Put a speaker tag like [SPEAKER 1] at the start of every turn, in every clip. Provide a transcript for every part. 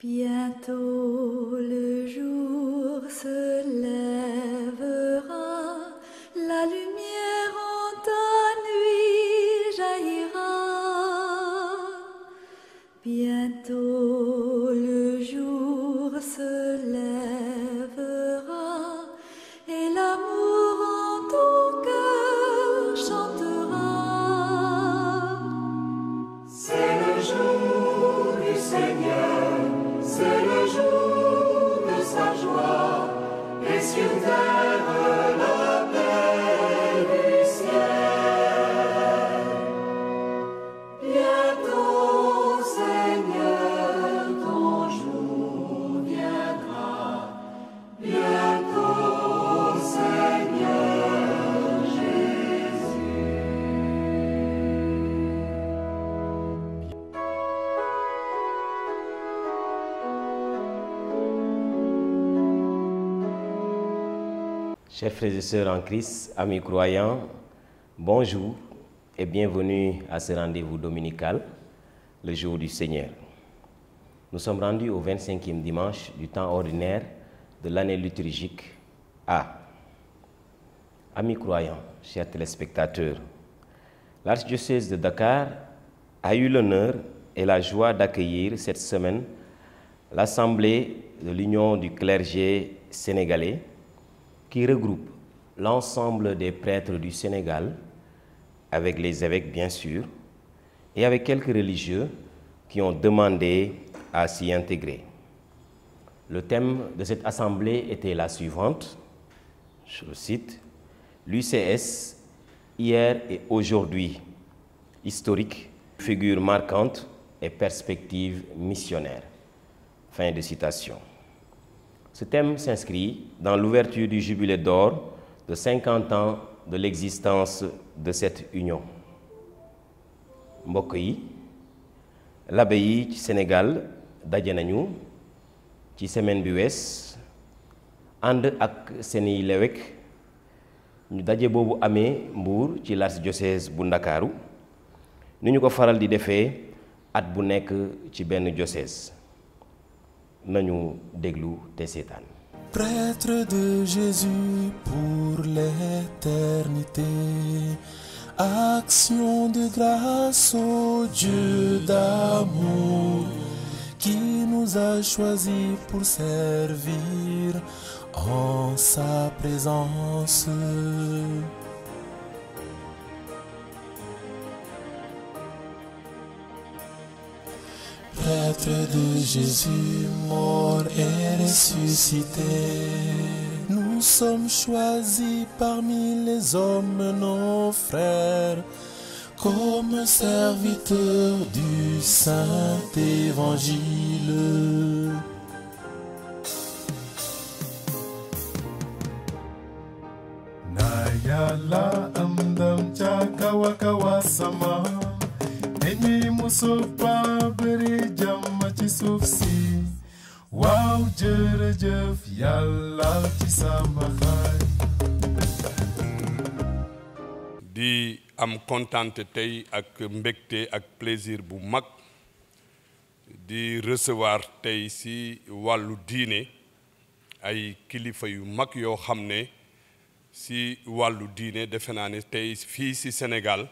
[SPEAKER 1] Bientôt le jour se lèvera, la lumière en ta nuit jaillira. Bientôt le jour se lèvera et l'amour en ton cœur chantera.
[SPEAKER 2] C'est le jour du Seigneur, c'est le jour de sa joie, et sur terre la paix du ciel. Bientôt, Seigneur, ton jour viendra. Bientôt, Seigneur Jésus.
[SPEAKER 3] Chers frères et sœurs en Christ, amis croyants, bonjour et bienvenue à ce rendez-vous dominical, le jour du Seigneur. Nous sommes rendus au 25e dimanche du temps ordinaire de l'année liturgique A. Amis croyants, chers téléspectateurs, l'archidiocèse de Dakar a eu l'honneur et la joie d'accueillir cette semaine l'Assemblée de l'Union du clergé sénégalais qui regroupe l'ensemble des prêtres du Sénégal, avec les évêques bien sûr, et avec quelques religieux qui ont demandé à s'y intégrer. Le thème de cette assemblée était la suivante, je le cite, l'UCS, hier et aujourd'hui, historique, figure marquante et perspective missionnaire. Fin de citation. Ce thème s'inscrit dans l'ouverture du jubilé d'or de 50 ans de l'existence de cette union. Mbokk yi, l'abbé yi ci Sénégal daje nañu ci semaine bi wees ànd ak seeni lewek ñu daje boobu amee Mbuur ci l'archidiocèse bu Ndakaaru ni ñu ko faral di defee at bu nekk ci benn diocèse. Nañu déglu te seetaan.
[SPEAKER 4] Prêtre de Jésus pour l'éternité, action de grâce au Dieu d'amour qui nous a choisis pour servir en sa présence. Prêtre de Jésus, mort et ressuscité, nous sommes choisis parmi les hommes, nos frères, comme serviteurs du Saint-Évangile.
[SPEAKER 5] Nayala amdam chakawa kawa sama. Eni musopa beri jàmm ci suuf si waaw jërëjëf yàlla ci sama xaay.
[SPEAKER 6] di am kontante tey ak mbégte ak plaisir bu mag di recevoir tey ci wàllu diine ay kilifa yu mag yoo xam ne ci wàllu diine defe naa ne tey fii ci Sénégal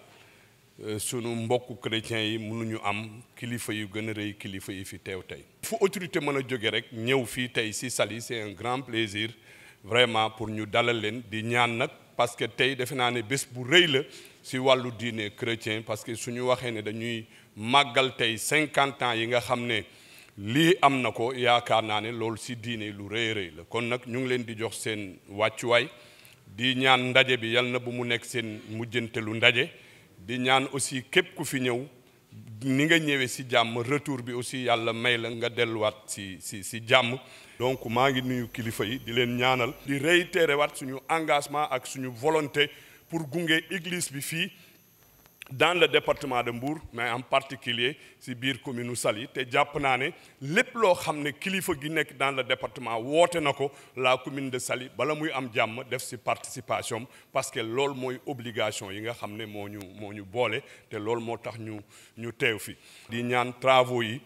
[SPEAKER 6] sunu mbokku chrétiens yi mënuñu am kilifa yu gën a rëy kilifa yi fi teew tey. fu autorité mën a jóge rek ñëw fii tey ci Saly c'est un grand plaisir vraiment pour ñu dalal leen di ñaan nag parce que tey defe naa ne bés bu rëy la ci wàllu diine chrétien parce que suñu waxee ne dañuy màggal tey 50 ans yi nga xam ne lii am na ko yaakaar naa ne loolu ci diine lu rëy rëy la kon nag ñu ngi leen di jox seen wàccuwaay di ñaan ndaje bi yal na bu mu nekk seen mujjantelu ndaje. di ñaan aussi képp ku fi ñëw ni nga ñëwee ci jàmm retour bi aussi yàlla may la nga delluwaat ci jàmm. donc maa ngi nuyu kilifa yi di leen ñaanal. di réitérer waat suñu engagement ak suñu volonté pour gunge église bi fii dans le département de Mbour mais en particulier ci biir commune Saly te jàpp naa ne lépp loo xam ne kilifa gi nekk dans le département woote na ko la commune de Saly bala muy am jàmm def ci participation parce que loolu mooy obligation yi nga xam ne moo ñu boole te loolu moo tax ñu teew fi di ñaan travaux yi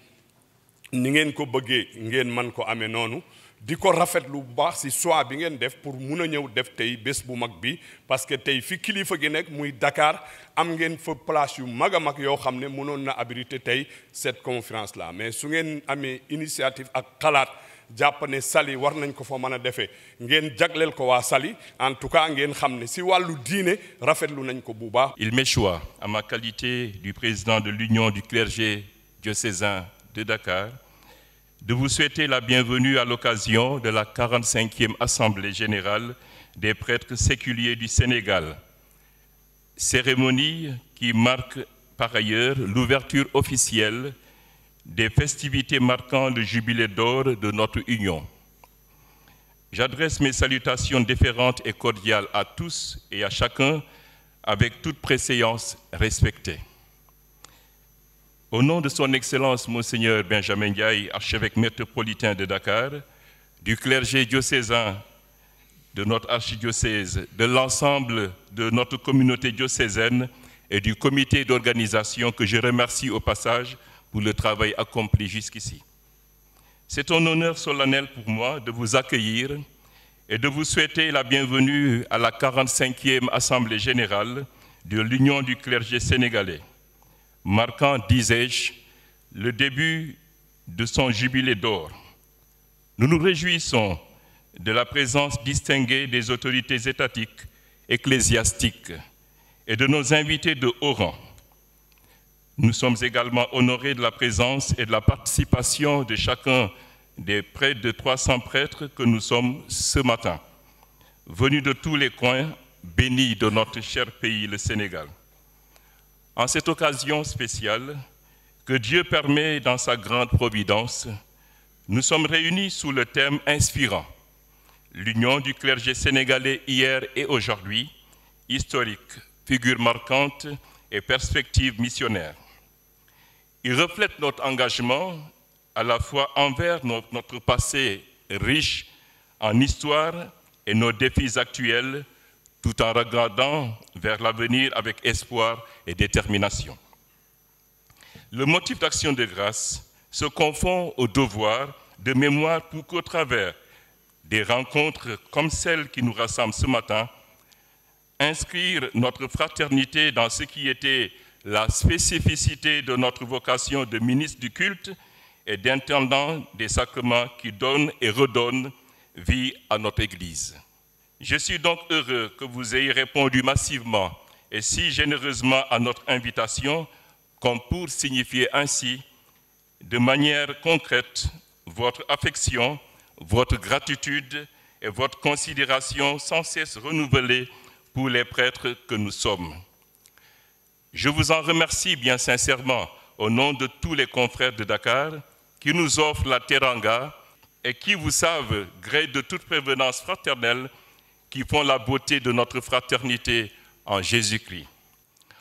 [SPEAKER 6] ni ngeen ko bëggee ngeen man ko amee noonu di ko rafetlu bu baax si choix bi ngeen def pour mun a ñëw def tey bés bu mag bi parce que tey fi kilifa gi nekk muy Dakar am ngeen fa place yu mag a mag yoo xam ne mënoon na abriter tey cette conférence là mais su ngeen amee initiative ak xalaat jàpp ne Saly war nañ ko fa mën a defee ngeen jagleel ko waa Saly en tout cas ngeen xam ne si wàllu diine rafetlu nañ ko bu baax.
[SPEAKER 7] Il m'échoit, à ma qualité du président de l'Union du clergé diocésain de Dakar, de vous souhaiter la bienvenue à l'occasion de la 45e Assemblée générale des prêtres séculiers du Sénégal. Cérémonie qui marque par ailleurs l'ouverture officielle des festivités marquant le jubilé d'or de notre union. J'adresse mes salutations déférentes et cordiales à tous et à chacun avec toute préséance respectée. Au nom de son Excellence Monseigneur Benjamin Ndiaye, archevêque métropolitain de Dakar, du clergé diocésain de notre archidiocèse, de l'ensemble de notre communauté diocésaine et du comité d'organisation que je remercie au passage pour le travail accompli jusqu'ici. C'est un honneur solennel pour moi de vous accueillir et de vous souhaiter la bienvenue à la 45e Assemblée générale de l'Union du clergé sénégalais, marquant, disais-je, le début de son jubilé d'or. Nous nous réjouissons de la présence distinguée des autorités étatiques, ecclésiastiques et de nos invités de haut rang. Nous sommes également honorés de la présence et de la participation de chacun des près de 300 prêtres que nous sommes ce matin, venus de tous les coins bénis de notre cher pays, le Sénégal. En cette occasion spéciale que Dieu permet dans sa grande providence, nous sommes réunis sous le thème inspirant, l'union du clergé sénégalais hier et aujourd'hui, historique, figure marquante et perspective missionnaire. Il reflète notre engagement à la fois envers notre passé riche en histoire et nos défis actuels, tout en regardant vers l'avenir avec espoir et détermination. Le motif d'action de grâce se confond au devoir de mémoire pour qu'au travers des rencontres comme celle qui nous rassemble ce matin, inscrire notre fraternité dans ce qui était la spécificité de notre vocation de ministre du culte et d'intendant des sacrements qui donnent et redonnent vie à notre Église. Je suis donc heureux que vous ayez répondu massivement et si généreusement à notre invitation, comme pour signifier ainsi, de manière concrète, votre affection, votre gratitude et votre considération sans cesse renouvelée pour les prêtres que nous sommes. Je vous en remercie bien sincèrement au nom de tous les confrères de Dakar qui nous offrent la teranga et qui, vous savent, gré de toute prévenance fraternelle, qui font la beauté de notre fraternité en Jésus-Christ.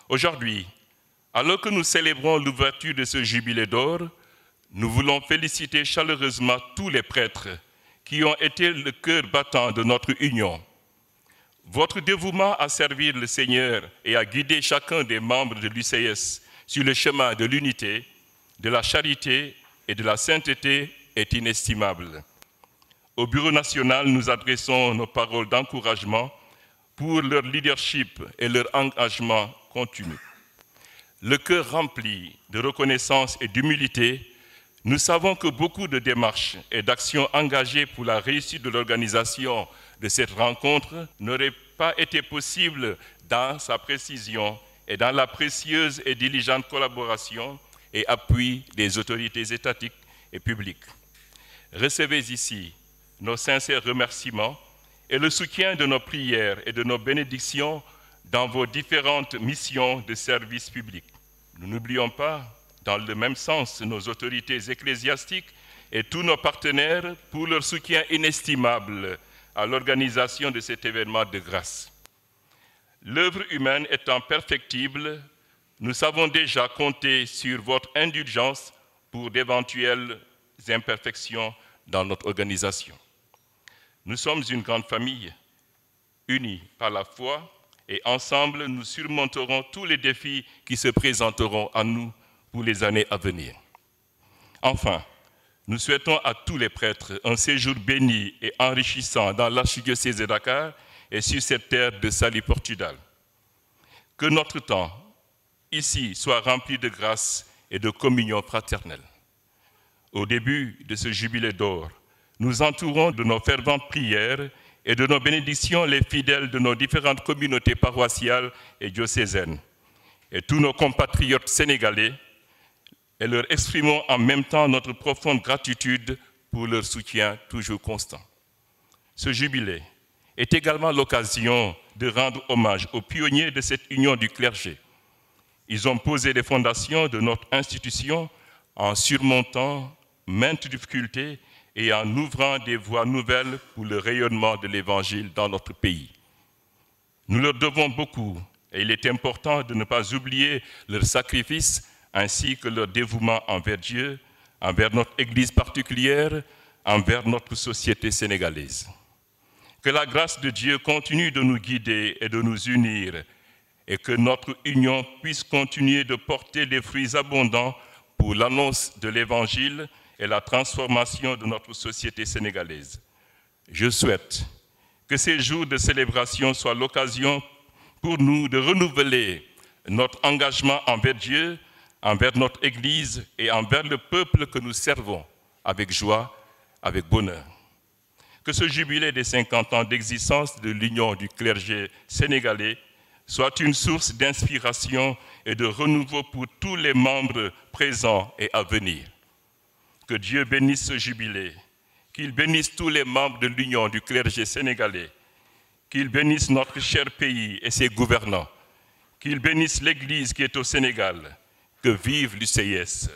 [SPEAKER 7] Aujourd'hui, alors que nous célébrons l'ouverture de ce jubilé d'or, nous voulons féliciter chaleureusement tous les prêtres qui ont été le cœur battant de notre union. Votre dévouement à servir le Seigneur et à guider chacun des membres de l'UCS sur le chemin de l'unité, de la charité et de la sainteté est inestimable. Au Bureau national, nous adressons nos paroles d'encouragement pour leur leadership et leur engagement continu. Le cœur rempli de reconnaissance et d'humilité, nous savons que beaucoup de démarches et d'actions engagées pour la réussite de l'organisation de cette rencontre n'auraient pas été possibles dans sa précision et dans la précieuse et diligente collaboration et appui des autorités étatiques et publiques. Recevez ici nos sincères remerciements et le soutien de nos prières et de nos bénédictions dans vos différentes missions de service public. Nous n'oublions pas, dans le même sens, nos autorités ecclésiastiques et tous nos partenaires pour leur soutien inestimable à l'organisation de cet événement de grâce. L'œuvre humaine étant perfectible, nous savons déjà compter sur votre indulgence pour d'éventuelles imperfections dans notre organisation. Nous sommes une grande famille, unis par la foi, et ensemble nous surmonterons tous les défis qui se présenteront à nous pour les années à venir. Enfin, nous souhaitons à tous les prêtres un séjour béni et enrichissant dans l'archidiocèse de Dakar et sur cette terre de salut Portudal. Que notre temps, ici, soit rempli de grâce et de communion fraternelle. Au début de ce jubilé d'or, nous entourons de nos ferventes prières et de nos bénédictions les fidèles de nos différentes communautés paroissiales et diocésaines, et tous nos compatriotes sénégalais, et leur exprimons en même temps notre profonde gratitude pour leur soutien toujours constant. Ce jubilé est également l'occasion de rendre hommage aux pionniers de cette union du clergé. Ils ont posé les fondations de notre institution en surmontant maintes difficultés et en ouvrant des voies nouvelles pour le rayonnement de l'Évangile dans notre pays. Nous leur devons beaucoup et il est important de ne pas oublier leur sacrifice ainsi que leur dévouement envers Dieu, envers notre Église particulière, envers notre société sénégalaise. Que la grâce de Dieu continue de nous guider et de nous unir et que notre union puisse continuer de porter des fruits abondants pour l'annonce de l'Évangile et la transformation de notre société sénégalaise. Je souhaite que ces jours de célébration soient l'occasion pour nous de renouveler notre engagement envers Dieu, envers notre Église et envers le peuple que nous servons avec joie, avec bonheur. Que ce jubilé des 50 ans d'existence de l'Union du clergé sénégalais soit une source d'inspiration et de renouveau pour tous les membres présents et à venir. Que Dieu bénisse ce jubilé, qu'il bénisse tous les membres de l'Union du clergé sénégalais, qu'il bénisse notre cher pays et ses gouvernants, qu'il bénisse l'Église qui est au Sénégal, que vive l'UCS.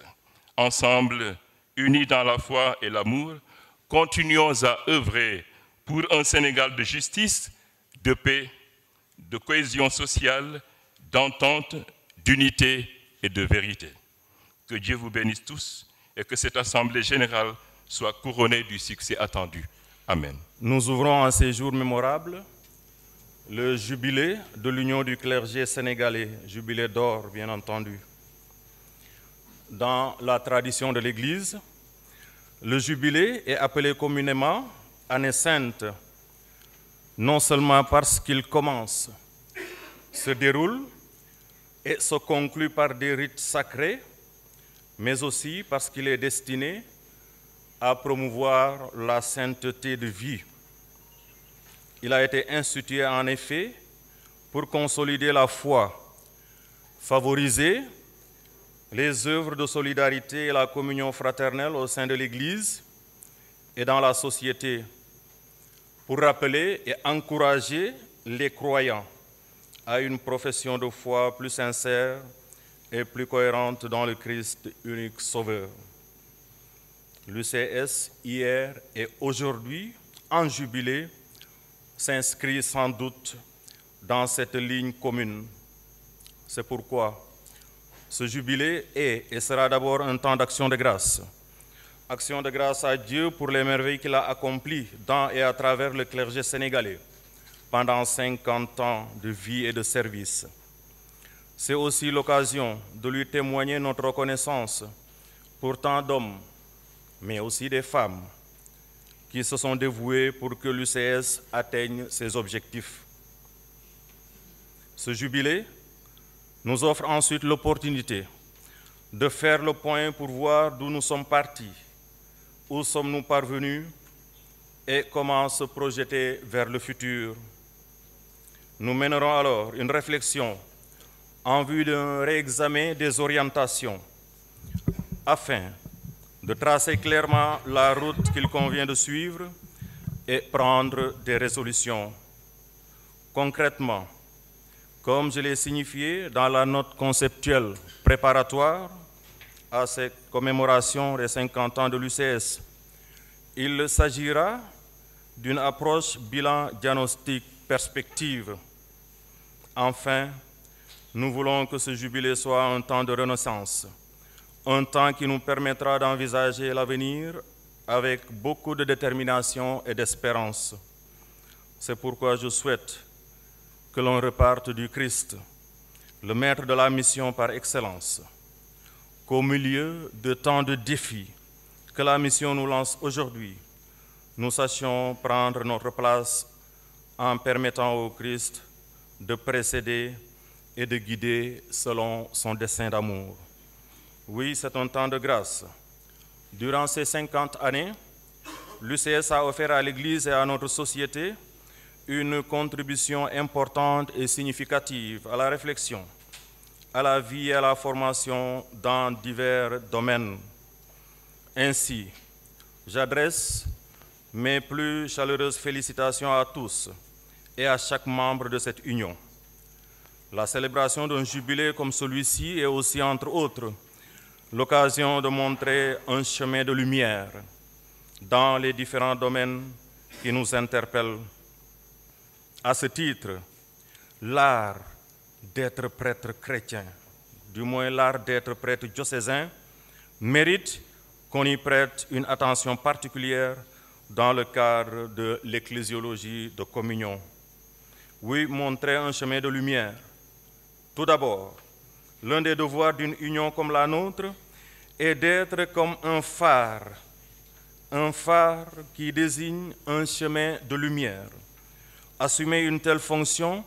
[SPEAKER 7] Ensemble, unis dans la foi et l'amour, continuons à œuvrer pour un Sénégal de justice, de paix, de cohésion sociale, d'entente, d'unité et de vérité. Que Dieu vous bénisse tous et que cette Assemblée générale soit couronnée du succès attendu. Amen.
[SPEAKER 8] Nous ouvrons un séjour mémorable, le jubilé de l'Union du clergé sénégalais, jubilé d'or bien entendu. Dans la tradition de l'Église, le jubilé est appelé communément année sainte, non seulement parce qu'il commence, se déroule et se conclut par des rites sacrés, mais aussi parce qu'il est destiné à promouvoir la sainteté de vie. Il a été institué en effet pour consolider la foi, favoriser les œuvres de solidarité et la communion fraternelle au sein de l'Église et dans la société, pour rappeler et encourager les croyants à une profession de foi plus sincère et plus cohérente dans le Christ unique Sauveur. L'UCS, hier et aujourd'hui, en jubilé, s'inscrit sans doute dans cette ligne commune. C'est pourquoi ce jubilé est et sera d'abord un temps d'action de grâce. Action de grâce à Dieu pour les merveilles qu'il a accomplies dans et à travers le clergé sénégalais pendant 50 ans de vie et de service. C'est aussi l'occasion de lui témoigner notre reconnaissance pour tant d'hommes, mais aussi des femmes, qui se sont dévoués pour que l'UCS atteigne ses objectifs. Ce jubilé nous offre ensuite l'opportunité de faire le point pour voir d'où nous sommes partis, où sommes-nous parvenus et comment se projeter vers le futur. Nous mènerons alors une réflexion en vue d'un réexamen des orientations afin de tracer clairement la route qu'il convient de suivre et prendre des résolutions. Concrètement, comme je l'ai signifié dans la note conceptuelle préparatoire à cette commémoration des 50 ans de l'UCS, il s'agira d'une approche bilan diagnostic perspective. Enfin, nous voulons que ce jubilé soit un temps de renaissance, un temps qui nous permettra d'envisager l'avenir avec beaucoup de détermination et d'espérance. C'est pourquoi je souhaite que l'on reparte du Christ, le maître de la mission par excellence, qu'au milieu de tant de défis que la mission nous lance aujourd'hui, nous sachions prendre notre place en permettant au Christ de précéder et de guider selon son dessein d'amour. Oui, c'est un temps de grâce. Durant ces 50 années, l'UCS a offert à l'Église et à notre société une contribution importante et significative à la réflexion, à la vie et à la formation dans divers domaines. Ainsi, j'adresse mes plus chaleureuses félicitations à tous et à chaque membre de cette union. La célébration d'un jubilé comme celui-ci est aussi, entre autres, l'occasion de montrer un chemin de lumière dans les différents domaines qui nous interpellent. À ce titre, l'art d'être prêtre chrétien, du moins l'art d'être prêtre diocésain, mérite qu'on y prête une attention particulière dans le cadre de l'ecclésiologie de communion. Oui, montrer un chemin de lumière. Tout d'abord, l'un des devoirs d'une union comme la nôtre est d'être comme un phare qui désigne un chemin de lumière. Assumer une telle fonction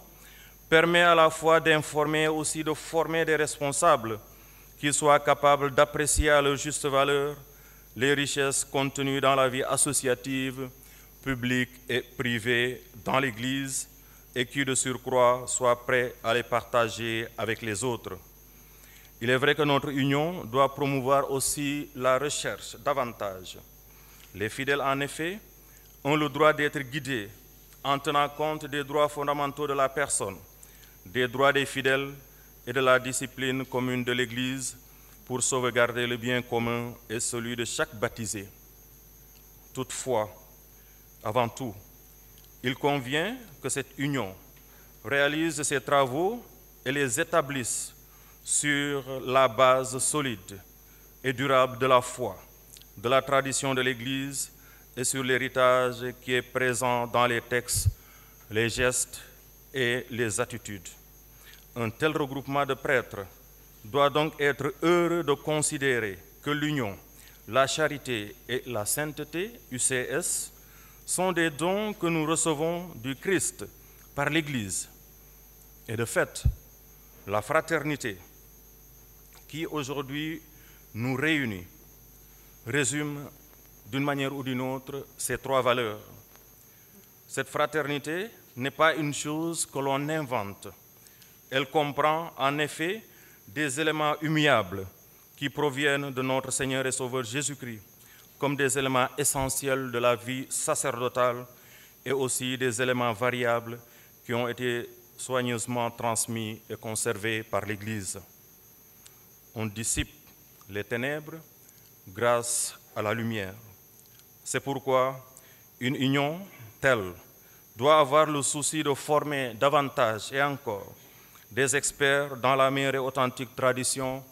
[SPEAKER 8] permet à la fois d'informer et aussi de former des responsables qui soient capables d'apprécier à leur juste valeur les richesses contenues dans la vie associative, publique et privée dans l'Église et qui, de surcroît, soient prêts à les partager avec les autres. Il est vrai que notre union doit promouvoir aussi la recherche davantage. Les fidèles, en effet, ont le droit d'être guidés en tenant compte des droits fondamentaux de la personne, des droits des fidèles et de la discipline commune de l'Église pour sauvegarder le bien commun et celui de chaque baptisé. Toutefois, avant tout, il convient que cette union réalise ses travaux et les établisse sur la base solide et durable de la foi, de la tradition de l'Église et sur l'héritage qui est présent dans les textes, les gestes et les attitudes. Un tel regroupement de prêtres doit donc être heureux de considérer que l'union, la charité et la sainteté, UCS, sont des dons que nous recevons du Christ par l'Église. Et de fait, la fraternité qui aujourd'hui nous réunit résume d'une manière ou d'une autre ces trois valeurs. Cette fraternité n'est pas une chose que l'on invente. Elle comprend en effet des éléments immuables qui proviennent de notre Seigneur et Sauveur Jésus-Christ, comme des éléments essentiels de la vie sacerdotale et aussi des éléments variables qui ont été soigneusement transmis et conservés par l'Église. On dissipe les ténèbres grâce à la lumière. C'est pourquoi une union telle doit avoir le souci de former davantage et encore des experts dans la meilleure et authentique tradition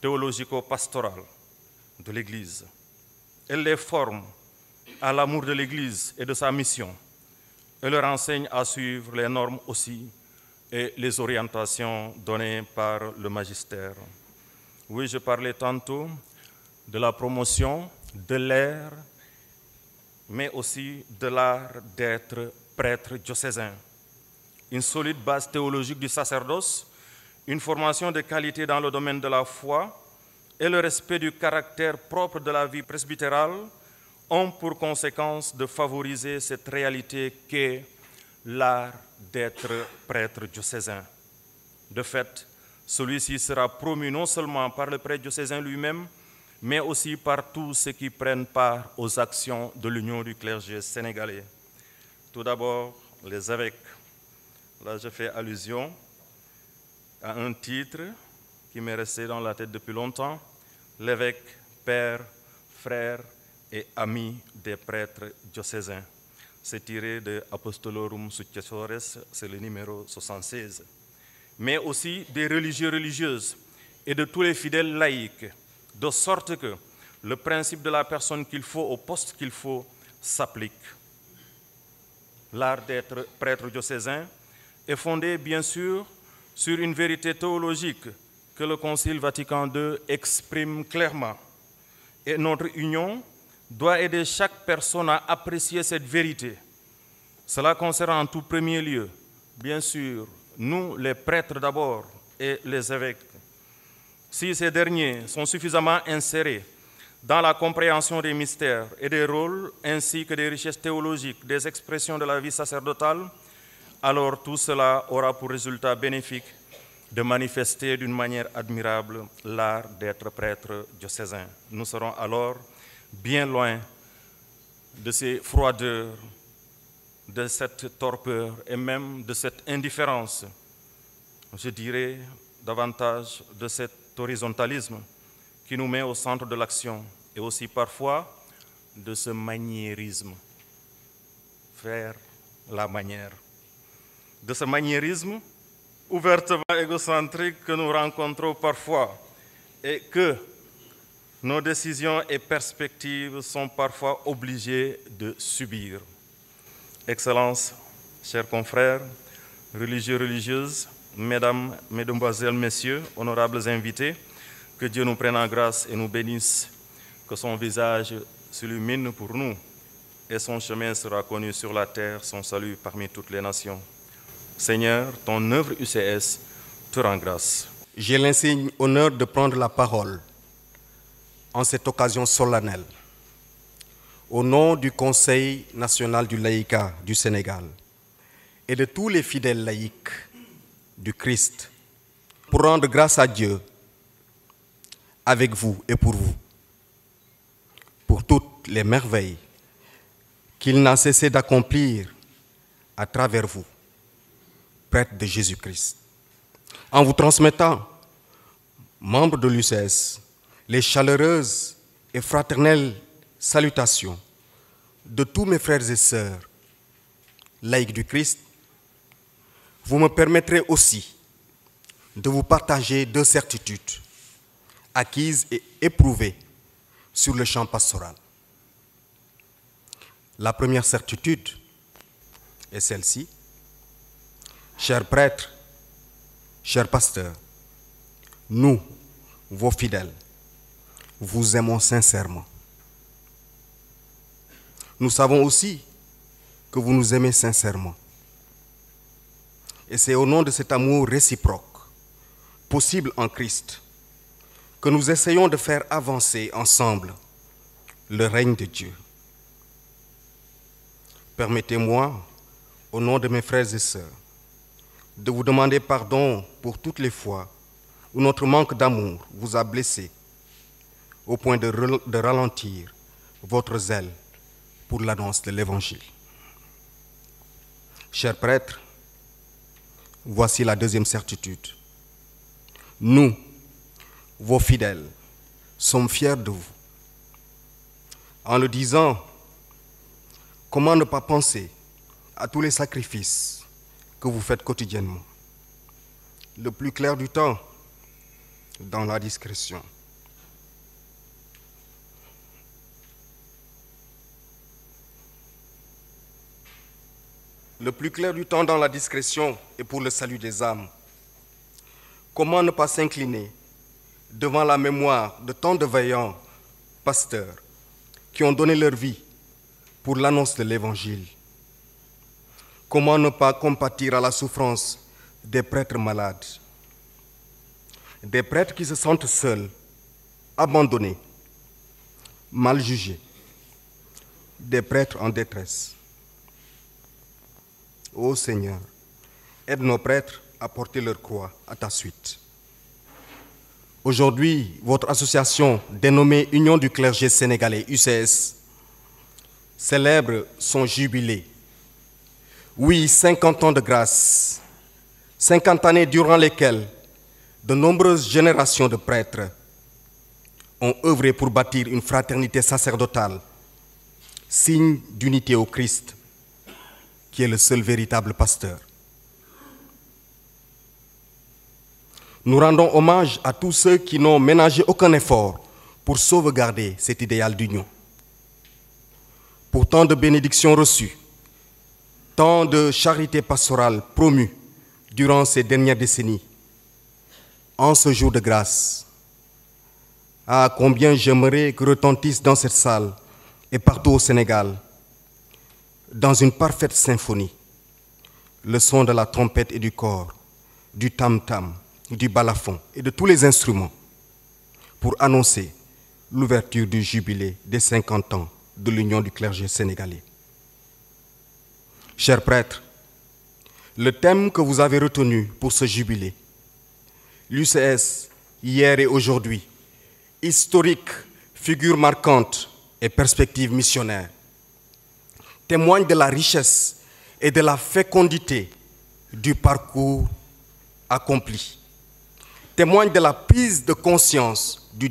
[SPEAKER 8] théologico-pastorale de l'Église. Elle les forme à l'amour de l'Église et de sa mission. Elle leur enseigne à suivre les normes aussi et les orientations données par le magistère. Oui, je parlais tantôt de la promotion de l'ère, mais aussi de l'art d'être prêtre diocésain. Une solide base théologique du sacerdoce, une formation de qualité dans le domaine de la foi et le respect du caractère propre de la vie presbytérale ont pour conséquence de favoriser cette réalité qu'est l'art d'être prêtre diocésain. De fait, celui-ci sera promu non seulement par le prêtre diocésain lui-même, mais aussi par tous ceux qui prennent part aux actions de l'Union du clergé sénégalais. Tout d'abord, les évêques. Là, je fais allusion à un titre qui m'est resté dans la tête depuis longtemps, l'évêque, père, frère et ami des prêtres diocésains. C'est tiré de Apostolorum Successores, c'est le numéro 76. Mais aussi des religieux, religieuses et de tous les fidèles laïcs, de sorte que le principe de la personne qu'il faut au poste qu'il faut s'applique. L'art d'être prêtre diocésain est fondé, bien sûr, sur une vérité théologique que le Concile Vatican II exprime clairement. Et notre union doit aider chaque personne à apprécier cette vérité. Cela concerne en tout premier lieu, bien sûr, nous les prêtres d'abord et les évêques. Si ces derniers sont suffisamment insérés dans la compréhension des mystères et des rôles, ainsi que des richesses théologiques, des expressions de la vie sacerdotale, alors tout cela aura pour résultat bénéfique de manifester d'une manière admirable l'art d'être prêtre diocésain. Nous serons alors bien loin de ces froideurs, de cette torpeur et même de cette indifférence, je dirais davantage de cet horizontalisme qui nous met au centre de l'action et aussi parfois de ce maniérisme, faire la manière. De ce maniérisme ouvertement égocentrique que nous rencontrons parfois et que nos décisions et perspectives sont parfois obligées de subir. Excellences, chers confrères, religieux, religieuses, mesdames, mesdemoiselles, messieurs, honorables invités, que Dieu nous prenne en grâce et nous bénisse, que son visage s'illumine pour nous et son chemin sera connu sur la terre, son salut parmi toutes les nations. Seigneur, ton œuvre UCS te rend grâce.
[SPEAKER 9] J'ai l'insigne honneur de prendre la parole en cette occasion solennelle au nom du Conseil national du laïcat du Sénégal et de tous les fidèles laïcs du Christ pour rendre grâce à Dieu avec vous et pour vous, pour toutes les merveilles qu'il n'a cessé d'accomplir à travers vous, prêtres de Jésus-Christ, en vous transmettant, membres de l'UCS, les chaleureuses et fraternelles salutations de tous mes frères et sœurs laïcs du Christ. Vous me permettrez aussi de vous partager deux certitudes acquises et éprouvées sur le champ pastoral. La première certitude est celle-ci. Chers prêtres, chers pasteurs, nous, vos fidèles, vous aimons sincèrement. Nous savons aussi que vous nous aimez sincèrement. Et c'est au nom de cet amour réciproque, possible en Christ, que nous essayons de faire avancer ensemble le règne de Dieu. Permettez-moi, au nom de mes frères et sœurs, de vous demander pardon pour toutes les fois où notre manque d'amour vous a blessé au point de ralentir votre zèle pour l'annonce de l'Évangile. Chers prêtres, voici la deuxième certitude. Nous, vos fidèles, sommes fiers de vous. En le disant, comment ne pas penser à tous les sacrifices que vous faites quotidiennement? Le plus clair du temps, dans la discrétion. Le plus clair du temps dans la discrétion et pour le salut des âmes. Comment ne pas s'incliner devant la mémoire de tant de vaillants pasteurs qui ont donné leur vie pour l'annonce de l'Évangile? Comment ne pas compatir à la souffrance des prêtres malades, des prêtres qui se sentent seuls, abandonnés, mal jugés, des prêtres en détresse? Ô Seigneur, aide nos prêtres à porter leur croix à ta suite. Aujourd'hui, votre association dénommée Union du clergé sénégalais, UCS, célèbre son jubilé. Oui, 50 ans de grâce, 50 années durant lesquelles de nombreuses générations de prêtres ont œuvré pour bâtir une fraternité sacerdotale, signe d'unité au Christ, qui est le seul véritable pasteur. Nous rendons hommage à tous ceux qui n'ont ménagé aucun effort pour sauvegarder cet idéal d'union. Pour tant de bénédictions reçues, tant de charité pastorale promue durant ces dernières décennies, en ce jour de grâce, ah, combien j'aimerais que retentisse dans cette salle et partout au Sénégal, dans une parfaite symphonie, le son de la trompette et du cor, du tam-tam, du balafon et de tous les instruments pour annoncer l'ouverture du jubilé des 50 ans de l'Union du clergé sénégalais. Chers prêtres, le thème que vous avez retenu pour ce jubilé, l'UCS, hier et aujourd'hui, historique, figure marquante et perspective missionnaire, témoigne de la richesse et de la fécondité du parcours accompli, témoigne de la prise de conscience des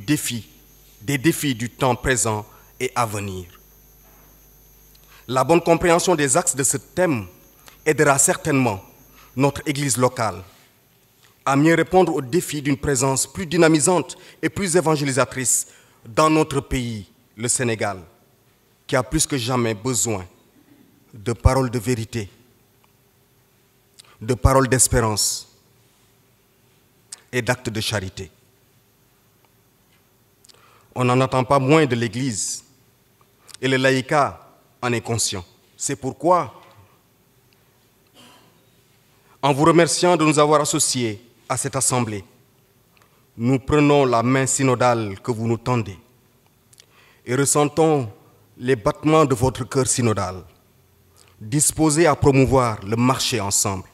[SPEAKER 9] défis du temps présent et à venir. La bonne compréhension des axes de ce thème aidera certainement notre Église locale à mieux répondre aux défis d'une présence plus dynamisante et plus évangélisatrice dans notre pays, le Sénégal, qui a plus que jamais besoin de paroles de vérité, de paroles d'espérance et d'actes de charité. On n'en attend pas moins de l'Église et le laïcat en est conscient. C'est pourquoi, en vous remerciant de nous avoir associés à cette assemblée, nous prenons la main synodale que vous nous tendez et ressentons les battements de votre cœur synodal, disposés à promouvoir le marché ensemble.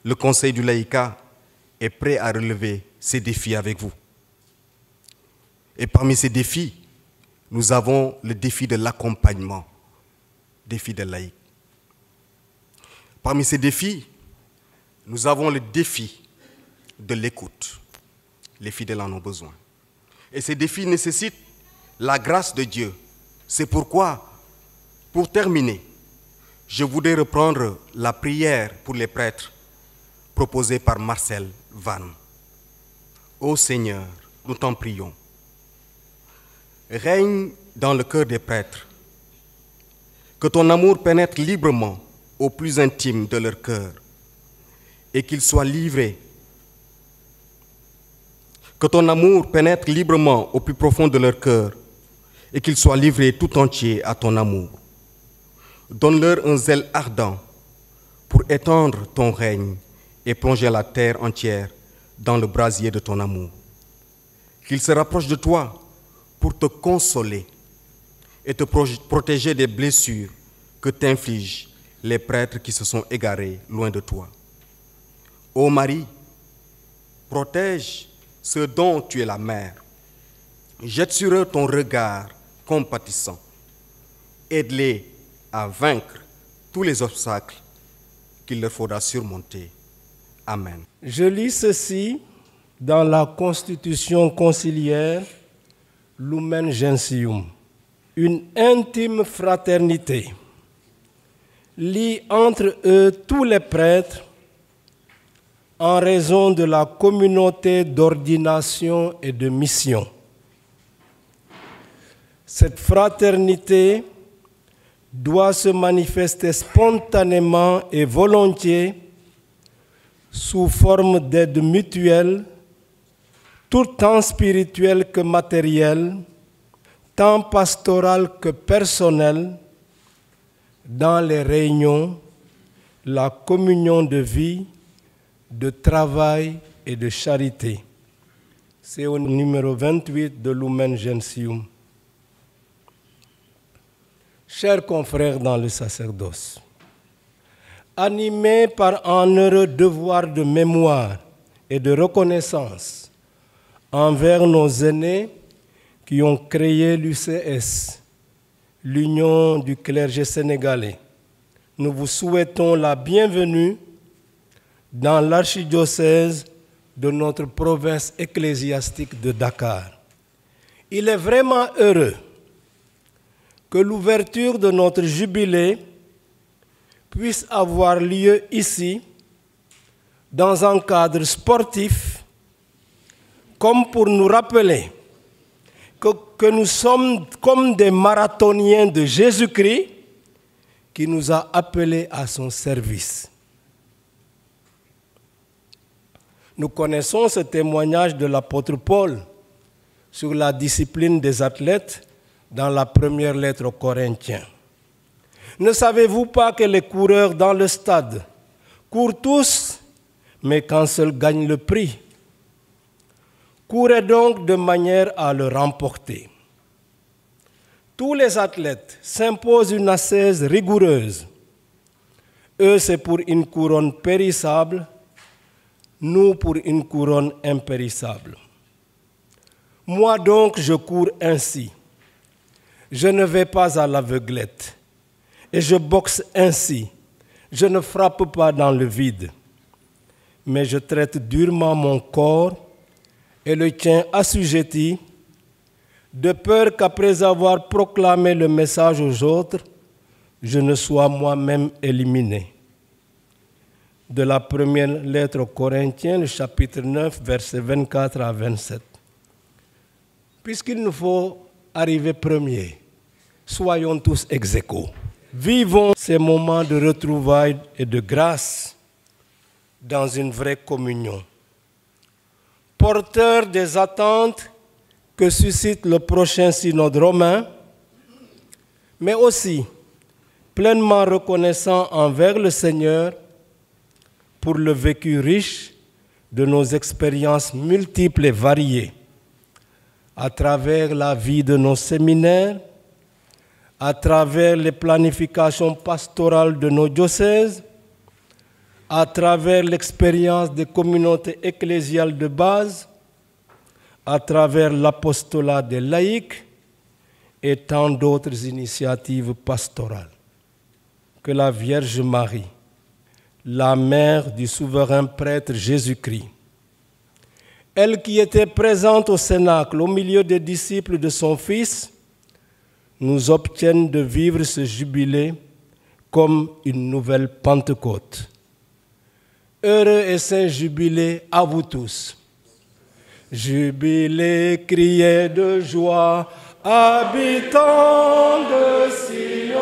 [SPEAKER 9] Le Conseil du laïcat est prêt à relever ces défis avec vous. Et parmi ces défis, nous avons le défi de l'accompagnement des fidèles laïcs. Parmi ces défis, nous avons le défi de l'écoute. Les fidèles en ont besoin. Et ces défis nécessitent la grâce de Dieu. C'est pourquoi, pour terminer, je voudrais reprendre la prière pour les prêtres proposée par Marcel Vann. Ô Seigneur, nous t'en prions. Règne dans le cœur des prêtres. Que ton amour pénètre librement au plus intime de leur cœur et qu'ils soient livrés. Que ton amour pénètre librement au plus profond de leur cœur et qu'ils soient livrés tout entiers à ton amour. Donne-leur un zèle ardent pour étendre ton règne et plonger la terre entière dans le brasier de ton amour. Qu'ils se rapprochent de toi pour te consoler et te protéger des blessures que t'infligent les prêtres qui se sont égarés loin de toi. Ô Marie, protège ceux dont tu es la mère. Jette sur eux ton regard compatissant. Aide-les à vaincre tous les obstacles qu'il leur faudra surmonter. Amen.
[SPEAKER 10] Je lis ceci dans la Constitution conciliaire Lumen Gentium. Une intime fraternité lie entre eux tous les prêtres en raison de la communauté d'ordination et de mission. Cette fraternité doit se manifester spontanément et volontiers sous forme d'aide mutuelle, tout tant spirituelle que matérielle, tant pastorale que personnelle, dans les réunions, la communion de vie, de travail et de charité. C'est au numéro 28 de Lumen Gentium. Chers confrères dans le sacerdoce, animés par un heureux devoir de mémoire et de reconnaissance envers nos aînés qui ont créé l'UCS, l'Union du clergé sénégalais, nous vous souhaitons la bienvenue dans l'archidiocèse de notre province ecclésiastique de Dakar. Il est vraiment heureux que l'ouverture de notre jubilé puisse avoir lieu ici, dans un cadre sportif, comme pour nous rappeler que nous sommes comme des marathoniens de Jésus-Christ qui nous a appelés à son service. Nous connaissons ce témoignage de l'apôtre Paul sur la discipline des athlètes dans la première lettre aux Corinthiens. Ne savez-vous pas que les coureurs dans le stade courent tous, mais qu'un seul gagne le prix? Courez donc de manière à le remporter. Tous les athlètes s'imposent une ascèse rigoureuse. Eux, c'est pour une couronne périssable, nous pour une couronne impérissable. Moi donc, je cours ainsi. Je ne vais pas à l'aveuglette. Et je boxe ainsi. Je ne frappe pas dans le vide. Mais je traite durement mon corps et le tiens assujetti, de peur qu'après avoir proclamé le message aux autres, je ne sois moi-même éliminé. De la première lettre aux Corinthiens, le chapitre 9, versets 24 à 27. Puisqu'il nous faut arriver premier, soyons tous ex aequo. Vivons ces moments de retrouvailles et de grâce dans une vraie communion. Porteurs des attentes que suscite le prochain synode romain, mais aussi pleinement reconnaissant envers le Seigneur pour le vécu riche de nos expériences multiples et variées, à travers la vie de nos séminaires, à travers les planifications pastorales de nos diocèses, à travers l'expérience des communautés ecclésiales de base, à travers l'apostolat des laïcs et tant d'autres initiatives pastorales. Que la Vierge Marie, la mère du souverain prêtre Jésus-Christ, elle qui était présente au Cénacle au milieu des disciples de son Fils, nous obtienne de vivre ce jubilé comme une nouvelle Pentecôte. Heureux et saint jubilé à vous tous. Jubilé, criez de joie, habitants de Sion,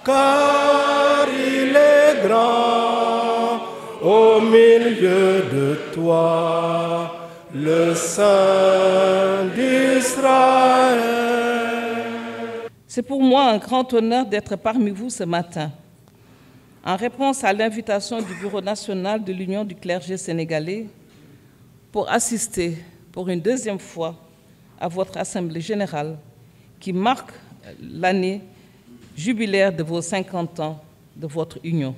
[SPEAKER 10] car il est grand au milieu de toi, le Saint d'Israël.
[SPEAKER 11] C'est pour moi un grand honneur d'être parmi vous ce matin. En réponse à l'invitation du Bureau national de l'Union du clergé sénégalais pour assister pour une deuxième fois à votre Assemblée générale qui marque l'année jubilaire de vos 50 ans de votre union.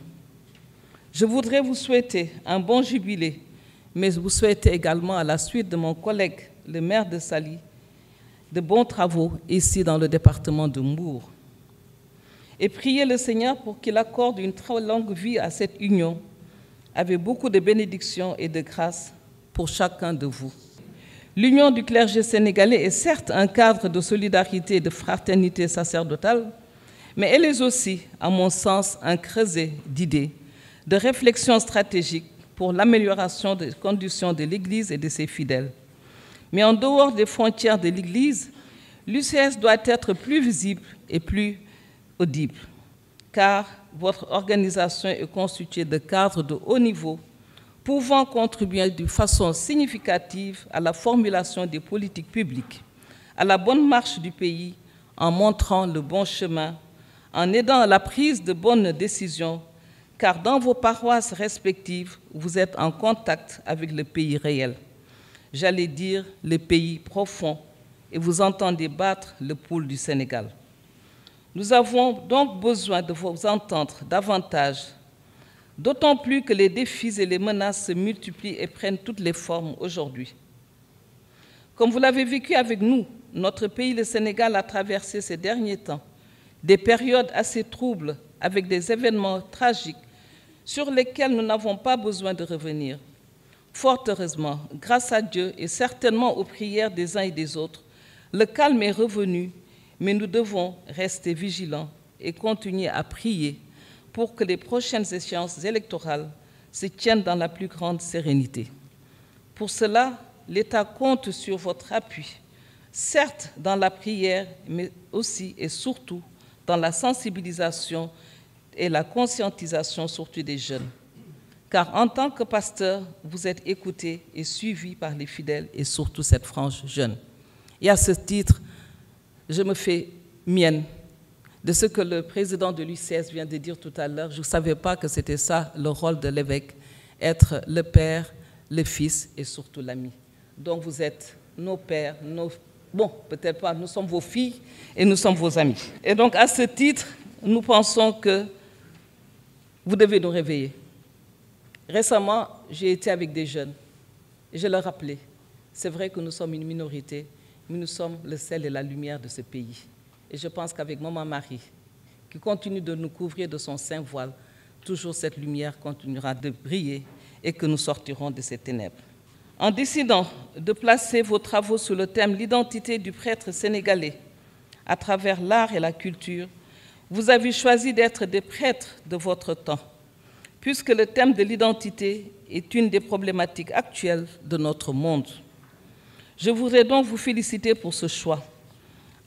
[SPEAKER 11] Je voudrais vous souhaiter un bon jubilé, mais vous souhaiter également à la suite de mon collègue, le maire de Saly, de bons travaux ici dans le département de Mbour. Et priez le Seigneur pour qu'il accorde une très longue vie à cette union, avec beaucoup de bénédictions et de grâce pour chacun de vous. L'Union du clergé sénégalais est certes un cadre de solidarité et de fraternité sacerdotale, mais elle est aussi, à mon sens, un creuset d'idées, de réflexions stratégiques pour l'amélioration des conditions de l'Église et de ses fidèles. Mais en dehors des frontières de l'Église, l'UCS doit être plus visible et plus audible, car votre organisation est constituée de cadres de haut niveau pouvant contribuer de façon significative à la formulation des politiques publiques, à la bonne marche du pays en montrant le bon chemin, en aidant à la prise de bonnes décisions, car dans vos paroisses respectives, vous êtes en contact avec le pays réel. J'allais dire le pays profond, et vous entendez battre le pouls du Sénégal. Nous avons donc besoin de vous entendre davantage, d'autant plus que les défis et les menaces se multiplient et prennent toutes les formes aujourd'hui. Comme vous l'avez vécu avec nous, notre pays, le Sénégal, a traversé ces derniers temps des périodes assez troubles avec des événements tragiques sur lesquels nous n'avons pas besoin de revenir. Fort heureusement, grâce à Dieu et certainement aux prières des uns et des autres, le calme est revenu, mais nous devons rester vigilants et continuer à prier pour que les prochaines échéances électorales se tiennent dans la plus grande sérénité. Pour cela, l'État compte sur votre appui, certes dans la prière, mais aussi et surtout dans la sensibilisation et la conscientisation, surtout des jeunes. Car en tant que pasteur, vous êtes écouté et suivi par les fidèles et surtout cette frange jeune. Et à ce titre, je me fais mienne de ce que le président de l'UCS vient de dire tout à l'heure. Je ne savais pas que c'était ça le rôle de l'évêque, être le père, le fils et surtout l'ami. Donc vous êtes nos pères, bon, peut-être pas, nous sommes vos filles et nous sommes vos amis. Et donc à ce titre, nous pensons que vous devez nous réveiller. Récemment, j'ai été avec des jeunes et je leur rappelais, c'est vrai que nous sommes une minorité, mais nous sommes le sel et la lumière de ce pays. Et je pense qu'avec Maman Marie, qui continue de nous couvrir de son saint voile, toujours cette lumière continuera de briller et que nous sortirons de ces ténèbres. En décidant de placer vos travaux sous le thème « L'identité du prêtre sénégalais à travers l'art et la culture », vous avez choisi d'être des prêtres de votre temps, puisque le thème de l'identité est une des problématiques actuelles de notre monde. Je voudrais donc vous féliciter pour ce choix.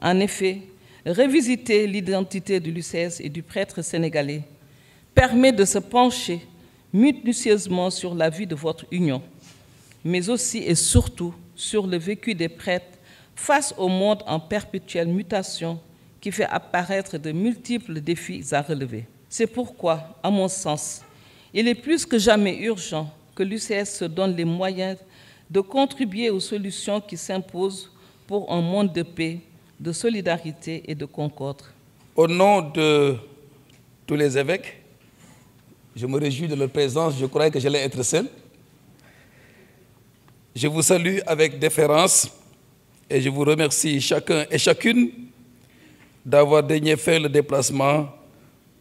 [SPEAKER 11] En effet, revisiter l'identité de l'UCS et du prêtre sénégalais permet de se pencher minutieusement sur la vie de votre union, mais aussi et surtout sur le vécu des prêtres face au monde en perpétuelle mutation qui fait apparaître de multiples défis à relever. C'est pourquoi, à mon sens, il est plus que jamais urgent que l'UCS se donne les moyens de contribuer aux solutions qui s'imposent pour un monde de paix, de solidarité et de concorde.
[SPEAKER 12] Au nom de tous les évêques, je me réjouis de leur présence, je croyais que j'allais être seul. Je vous salue avec déférence et je vous remercie chacun et chacune d'avoir daigné faire le déplacement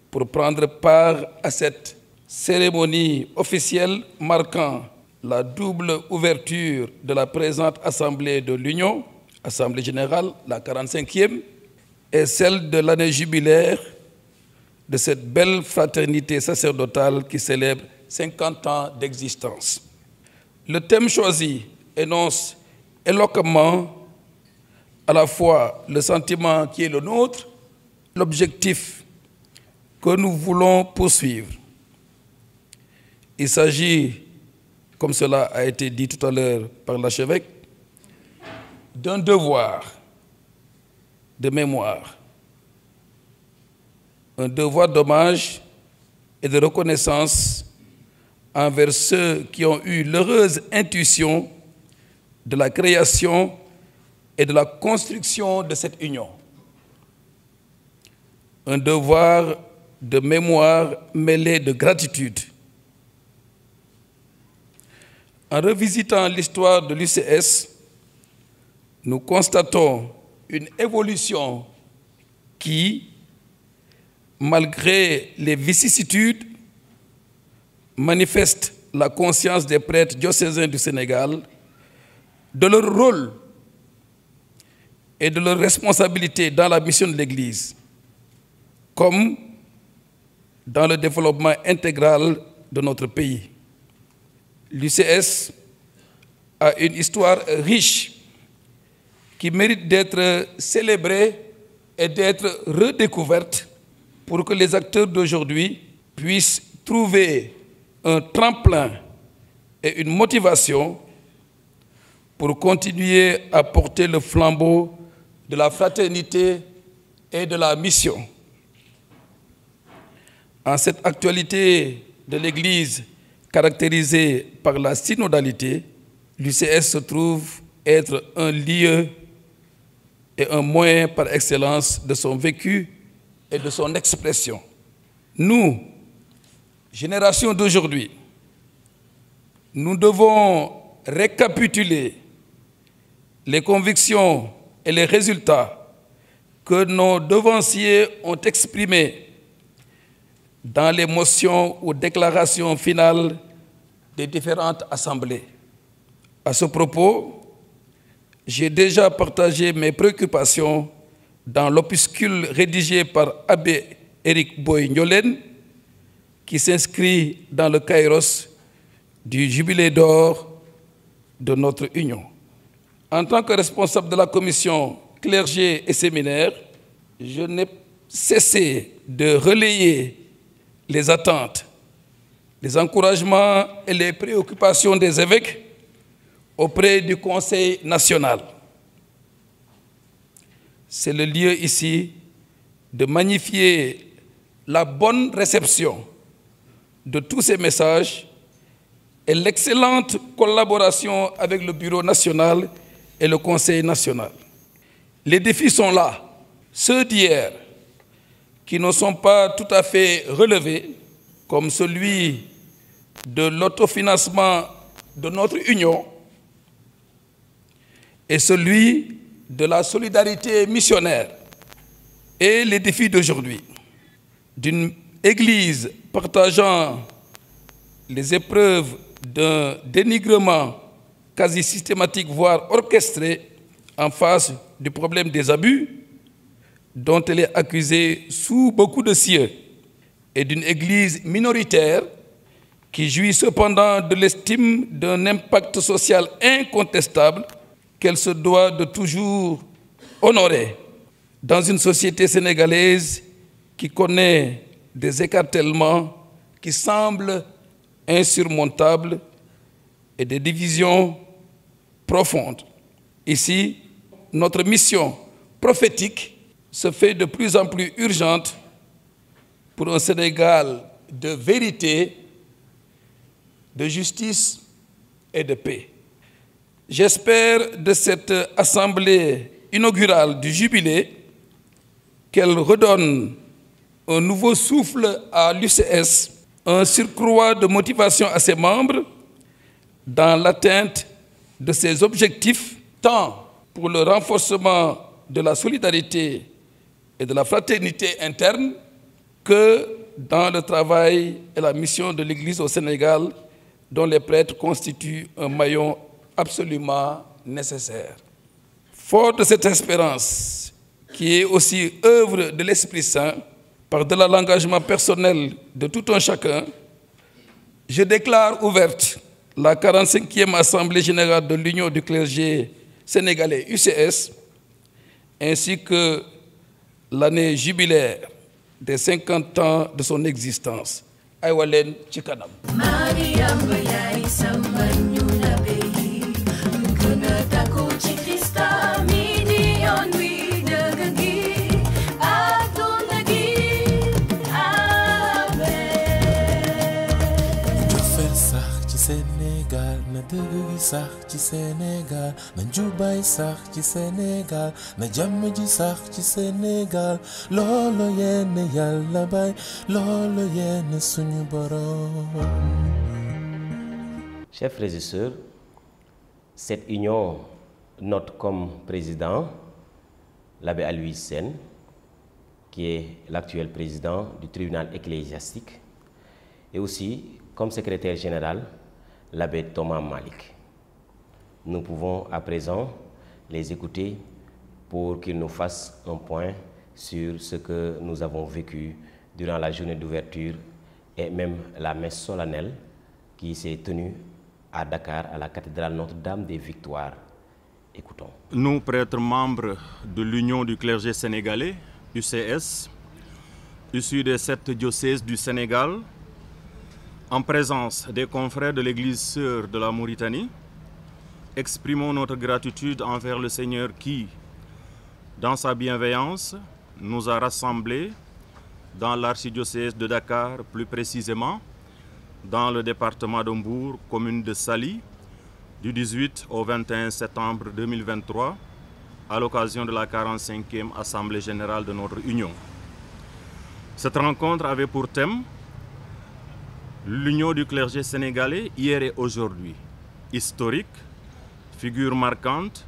[SPEAKER 12] pour prendre part à cette cérémonie officielle marquant la double ouverture de la présente Assemblée de l'Union, Assemblée générale, la 45e, et celle de l'année jubilaire de cette belle fraternité sacerdotale qui célèbre 50 ans d'existence. Le thème choisi énonce éloquemment à la fois le sentiment qui est le nôtre, l'objectif que nous voulons poursuivre. Il s'agit, comme cela a été dit tout à l'heure par l'archevêque, d'un devoir de mémoire, un devoir d'hommage et de reconnaissance envers ceux qui ont eu l'heureuse intuition de la création et de la construction de cette union. Un devoir de mémoire mêlé de gratitude. En revisitant l'histoire de l'UCS, nous constatons une évolution qui, malgré les vicissitudes, manifeste la conscience des prêtres diocésains du Sénégal de leur rôle et de leur responsabilité dans la mission de l'Église, comme dans le développement intégral de notre pays. L'UCS a une histoire riche qui mérite d'être célébrée et d'être redécouverte pour que les acteurs d'aujourd'hui puissent trouver un tremplin et une motivation pour continuer à porter le flambeau de la fraternité et de la mission. En cette actualité de l'Église caractérisée par la synodalité, l'UCS se trouve être un lieu et un moyen par excellence de son vécu et de son expression. Nous, génération d'aujourd'hui, nous devons récapituler les convictions et les résultats que nos devanciers ont exprimés dans les motions ou déclarations finales des différentes assemblées. À ce propos, j'ai déjà partagé mes préoccupations dans l'opuscule rédigé par Abbé Éric Boy-Nyolen, qui s'inscrit dans le kairos du jubilé d'or de notre union. En tant que responsable de la commission clergé et séminaire, je n'ai cessé de relayer les attentes, les encouragements et les préoccupations des évêques auprès du Conseil national. c'est le lieu ici de magnifier la bonne réception de tous ces messages et l'excellente collaboration avec le Bureau national et le Conseil national. Les défis sont là, ceux d'hier, qui ne sont pas tout à fait relevés, comme celui de l'autofinancement de notre union et celui de la solidarité missionnaire, et les défis d'aujourd'hui, d'une Église partageant les épreuves d'un dénigrement quasi systématique, voire orchestré, en face du problème des abus dont elle est accusée sous beaucoup de cieux, et d'une Église minoritaire qui jouit cependant de l'estime d'un impact social incontestable qu'elle se doit de toujours honorer dans une société sénégalaise qui connaît des écartèlements qui semblent insurmontables et des divisions profondes. Ici, notre mission prophétique se fait de plus en plus urgente pour un Sénégal de vérité, de justice et de paix. J'espère de cette assemblée inaugurale du Jubilé qu'elle redonne un nouveau souffle à l'UCS, un surcroît de motivation à ses membres dans l'atteinte de ses objectifs, tant pour le renforcement de la solidarité et de la fraternité interne que dans le travail et la mission de l'Église au Sénégal, dont les prêtres constituent un maillon absolument nécessaire. Fort de cette espérance, qui est aussi œuvre de l'Esprit Saint, par-delà l'engagement personnel de tout un chacun, je déclare ouverte la 45e Assemblée générale de l'Union du clergé sénégalais UCS, ainsi que l'année jubilaire des 50 ans de son existence. Aïwalen Chikanam.
[SPEAKER 4] Sénégal na dëgg gi sax ci Sénégal na njubaay sax ci Sénégal na jàmm ji sax ci Sénégal loolo yenn Yàlla bay loolo yenn suñu borom.
[SPEAKER 3] Chers frères et sœurs, cette union note comme président l'abbé Aloys Sène, qui est l'actuel président du tribunal ecclésiastique, et aussi comme secrétaire général l'abbé Thomas Malik. Nous pouvons à présent les écouter pour qu'ils nous fassent un point sur ce que nous avons vécu durant la journée d'ouverture et même la messe solennelle qui s'est tenue à Dakar, à la cathédrale Notre-Dame des Victoires. Écoutons.
[SPEAKER 8] Nous, prêtres membres de l'Union du clergé sénégalais, UCS, issus des 7 diocèses du Sénégal, en présence des confrères de l'Église sœur de la Mauritanie, exprimons notre gratitude envers le Seigneur qui, dans sa bienveillance, nous a rassemblés dans l'archidiocèse de Dakar, plus précisément dans le département de Mbour, commune de Saly, du 18 au 21 septembre 2023, à l'occasion de la 45e Assemblée générale de notre Union. Cette rencontre avait pour thème l'union du clergé sénégalais hier et aujourd'hui, historique, figure marquante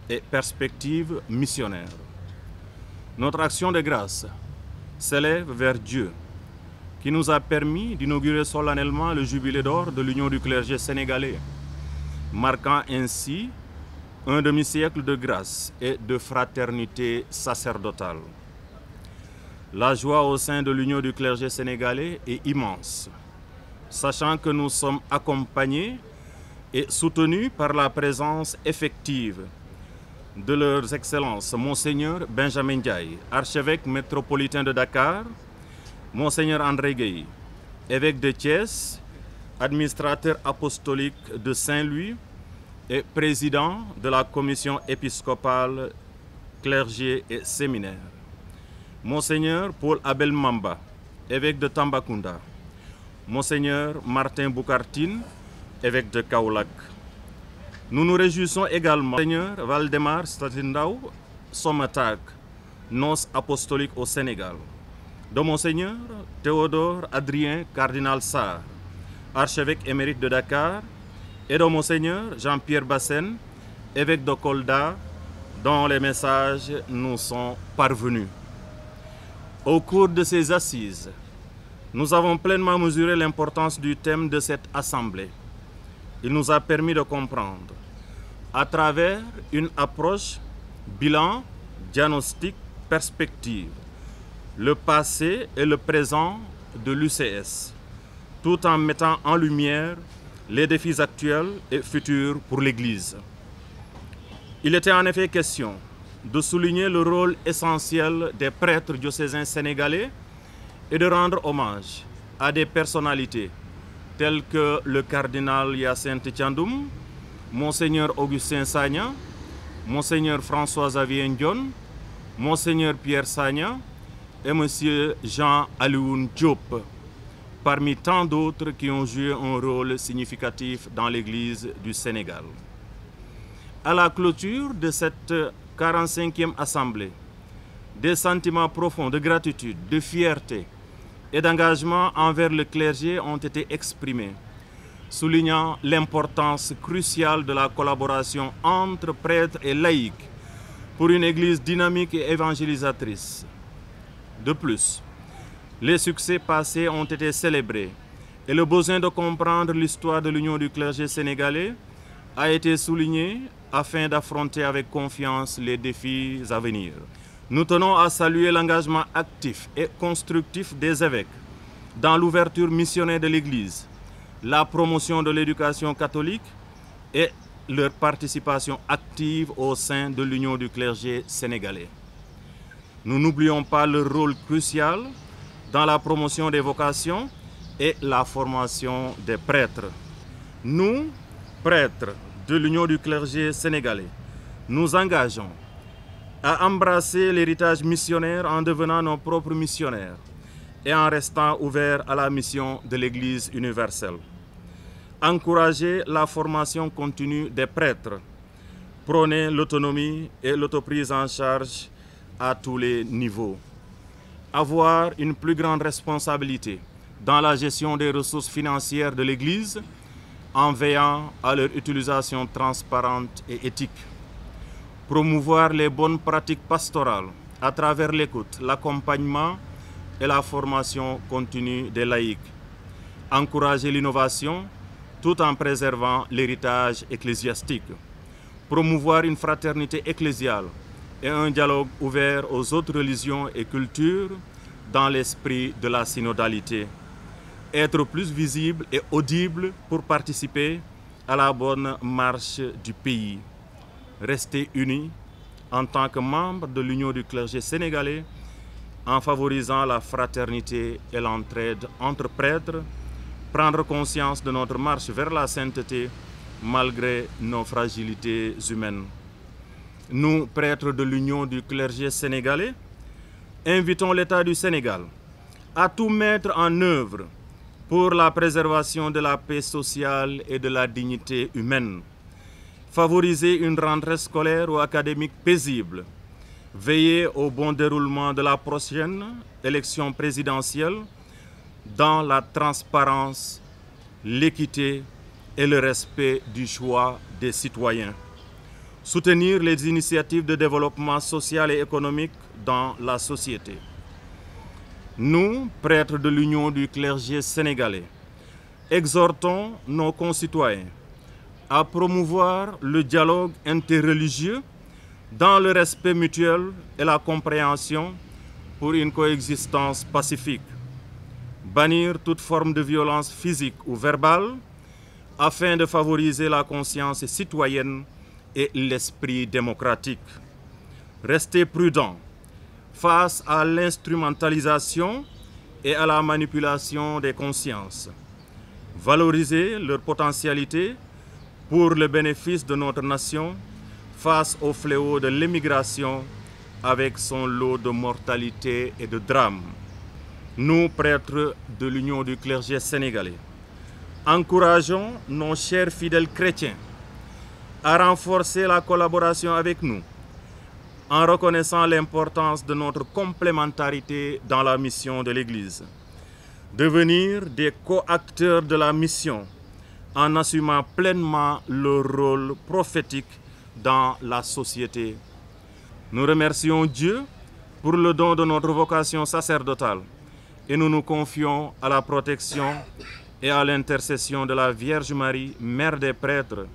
[SPEAKER 8] et perspective missionnaire. Notre action de grâce s'élève vers Dieu, qui nous a permis d'inaugurer solennellement le jubilé d'or de l'union du clergé sénégalais, marquant ainsi un demi-siècle de grâce et de fraternité sacerdotale. La joie au sein de l'union du clergé sénégalais est immense, sachant que nous sommes accompagnés et soutenus par la présence effective de leurs excellences, Monseigneur Benjamin Ndiaye, archevêque métropolitain de Dakar, Monseigneur André Gueye, évêque de Thiès, administrateur apostolique de Saint-Louis et président de la commission épiscopale clergés et séminaires. Monseigneur Paul Abel Mamba, évêque de Tambacounda. Monseigneur Martin Boukartine, évêque de Kaolack. Nous nous réjouissons également Monseigneur Valdemar Statindao Somatak, nonce apostolique au Sénégal. De Monseigneur Théodore Adrien Cardinal Sarr, archevêque émérite de Dakar, et de Monseigneur Jean-Pierre Bassène, évêque de Kolda, dont les messages nous sont parvenus. Au cours de ces assises, nous avons pleinement mesuré l'importance du thème de cette assemblée. Il nous a permis de comprendre, à travers une approche bilan, diagnostic, perspective, le passé et le présent de l'UCS, tout en mettant en lumière les défis actuels et futurs pour l'Église. Il était en effet question de souligner le rôle essentiel des prêtres diocésains sénégalais et de rendre hommage à des personnalités telles que le cardinal Hyacinthe Thiandoum, Monseigneur Augustin Sagna, Monseigneur François-Xavier Ndione, Monseigneur Pierre Sagna et Monsieur Jean Alioune Diop, parmi tant d'autres qui ont joué un rôle significatif dans l'Église du Sénégal. À la clôture de cette 45e assemblée, des sentiments profonds de gratitude, de fierté et d'engagement envers le clergé ont été exprimés, soulignant l'importance cruciale de la collaboration entre prêtres et laïcs pour une Église dynamique et évangélisatrice. De plus, les succès passés ont été célébrés et le besoin de comprendre l'histoire de l'Union du clergé sénégalais a été souligné afin d'affronter avec confiance les défis à venir. Nous tenons à saluer l'engagement actif et constructif des évêques dans l'ouverture missionnaire de l'Église, la promotion de l'éducation catholique et leur participation active au sein de l'Union du clergé sénégalais. Nous n'oublions pas leur rôle crucial dans la promotion des vocations et la formation des prêtres. Nous, prêtres de l'Union du clergé sénégalais, nous engageons à embrasser l'héritage missionnaire en devenant nos propres missionnaires et en restant ouverts à la mission de l'Église universelle. Encourager la formation continue des prêtres, prôner l'autonomie et l'autoprise en charge à tous les niveaux. Avoir une plus grande responsabilité dans la gestion des ressources financières de l'Église en veillant à leur utilisation transparente et éthique. Promouvoir les bonnes pratiques pastorales à travers l'écoute, l'accompagnement et la formation continue des laïcs. Encourager l'innovation tout en préservant l'héritage ecclésiastique. Promouvoir une fraternité ecclésiale et un dialogue ouvert aux autres religions et cultures dans l'esprit de la synodalité. Être plus visible et audible pour participer à la bonne marche du pays. Rester unis en tant que membres de l'Union du clergé sénégalais en favorisant la fraternité et l'entraide entre prêtres, prendre conscience de notre marche vers la sainteté malgré nos fragilités humaines. Nous, prêtres de l'Union du clergé sénégalais, invitons l'État du Sénégal à tout mettre en œuvre pour la préservation de la paix sociale et de la dignité humaine, favoriser une rentrée scolaire ou académique paisible, veiller au bon déroulement de la prochaine élection présidentielle dans la transparence, l'équité et le respect du choix des citoyens. Soutenir les initiatives de développement social et économique dans la société. Nous, prêtres de l'Union du clergé sénégalais, exhortons nos concitoyens à promouvoir le dialogue interreligieux dans le respect mutuel et la compréhension pour une coexistence pacifique. Bannir toute forme de violence physique ou verbale afin de favoriser la conscience citoyenne et l'esprit démocratique. Rester prudent face à l'instrumentalisation et à la manipulation des consciences. Valoriser leur potentialité pour le bénéfice de notre nation face au fléau de l'immigration avec son lot de mortalité et de drames. Nous, prêtres de l'Union du clergé sénégalais, encourageons nos chers fidèles chrétiens à renforcer la collaboration avec nous en reconnaissant l'importance de notre complémentarité dans la mission de l'Église. Devenir des co-acteurs de la mission en assumant pleinement leur rôle prophétique dans la société. Nous remercions Dieu pour le don de notre vocation sacerdotale et nous nous confions à la protection et à l'intercession de la Vierge Marie, Mère des prêtres,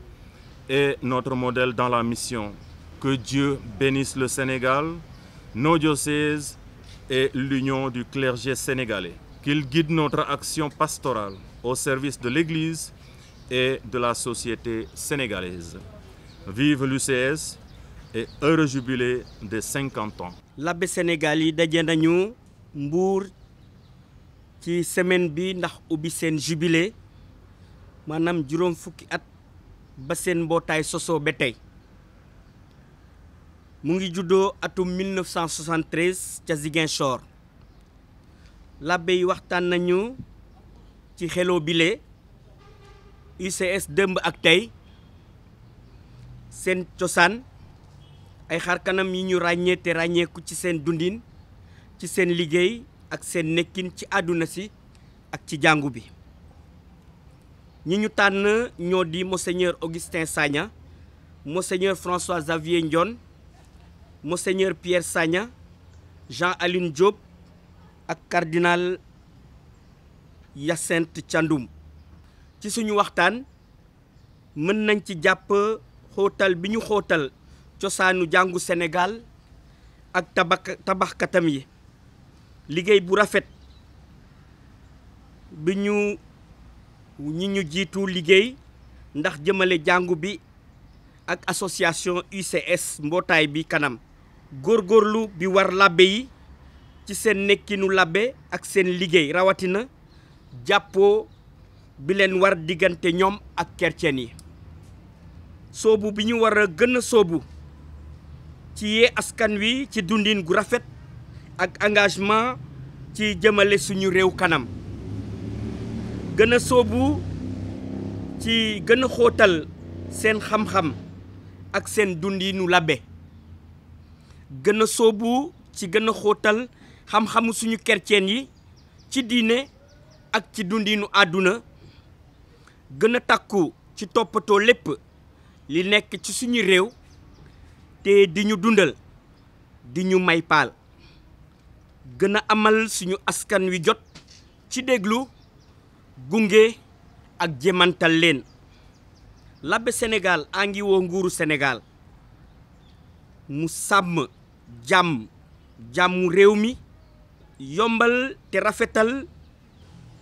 [SPEAKER 8] et notre modèle dans la mission. Que Dieu bénisse le Sénégal, nos diocèses et l'Union du clergé sénégalais. Qu'il guide notre action pastorale au service de l'Église et de la société sénégalaise. Vive l'UCS et heureux jubilé de 50 ans.
[SPEAKER 13] L'abbé Sénégal yi daje nañu Mbour ci semaine bi ndax ubbi seen jubilé maanaam juróom fukki at ba seen mbootaay sosoo ba tey mu ngi juddoo atum 1973 ca Ziguinchor. L'abbé yi waxtaan nañu ci xeloo bile UCS dëmb ak tey seen cosaan ay xar kanam yi ñu ràññee te ràññeeku ci seen dundin ci seen liggéey ak seen nekkin ci àdduna si ak ci jàngu bi. ñi ñu tànn ñoo di Monseigneur Augustin Sagna, Monseigneur François Xavier Ndione, Monseigneur Pierre Sagna, Jean-Aline Diop ak cardinal Hyacinthe Thiandoum. ci suñu waxtaan mën nañ ci jàpp xóotal bi ñu xóotal cosaanu jàngu Sénégal ak tabaxkatam yi, liggéey bu rafet bi ñi ñu jiitu liggéey ndax jëmale jàngu bi ak association UCS mbootaay bi kanam. góorgóorlu bi war labbe yi ci seen nekkinu labbe ak seen liggéey rawatina jàppoo bi leen war diggante ñoom ak chrétien yi. soobu bi ñu war a gën a soobu ci yee askan wi ci dundin gu rafet ak engagement ci jëmale suñu réew kanam. gën a soobu ci gën a xóotal seen xam-xam ak seen dundinu labbe. gën a soobu ci gën a xóotal xam-xamu suñu chrétien yi ci diine ak ci dundinu àdduna. gën a takku ci toppatoo lépp li nekk ci suñu réew te di ñu dundal di ñu may paal. gën a amal suñu askan wi jot ci déglu gunge ak jéemantal leen. L'abbé Sénégal a ngi woo nguuru Sénégal mu sàmm jàmmu réew mi, yombal te rafetal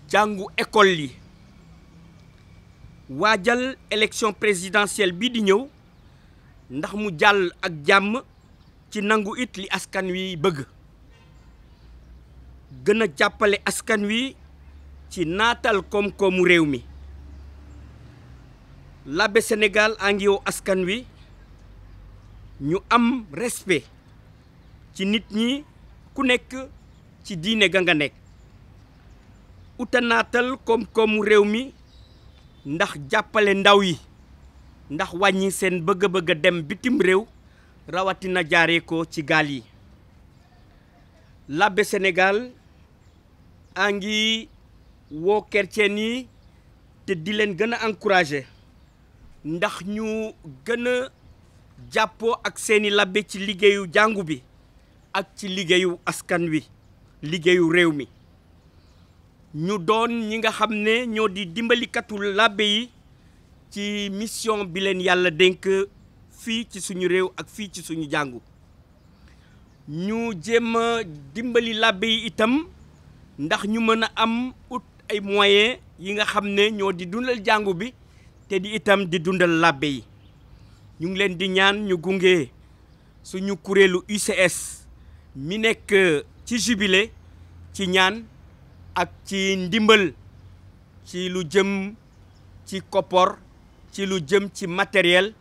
[SPEAKER 13] jàngu école yi, waajal élection présidentielle bi di ñëw ndax mu jàll ak jàmm ci nangu it li askan wi bëgg. gën a jàppale askan wi ci naatal koom-koomu réew mi. L'abbé Sénégal a ngi woo askan wi ñu am respect ci nit ñi ku nekk ci diine ga nga nekk. uta naatal koom-koomu réew mi ndax jàppale ndaw yi ndax wàññi seen bëgg-bëgg a dem bitim réew rawatina jaaree ko ci gaal yi. L'abbé Sénégal a ngi woo chrétien yi te di leen gën a encourager ndax ñu gën a jàppoo ak seeni labbe ci liggéeyu jàngu bi ak ci liggéeyu askan wi, liggéeyu réew mi. ñu doon ñi nga xam ne ñoo di dimbalikatu labbe yi ci mission bi leen yàlla dénk fii ci suñu réew ak fii ci suñu jàngu. ñu jéem a dimbali labbe yi itam ndax ñu mën a am ut ay moyens yi nga xam ne ñoo di dundal jàngu bi te di itam di dundal labbe yi. ñu ngi leen di ñaan ñu gunge suñu kuréelu UCS mi nekk ci jubilé ci ñaan ak ci ndimbal ci lu jëm ci koppor, ci lu jëm ci matériel,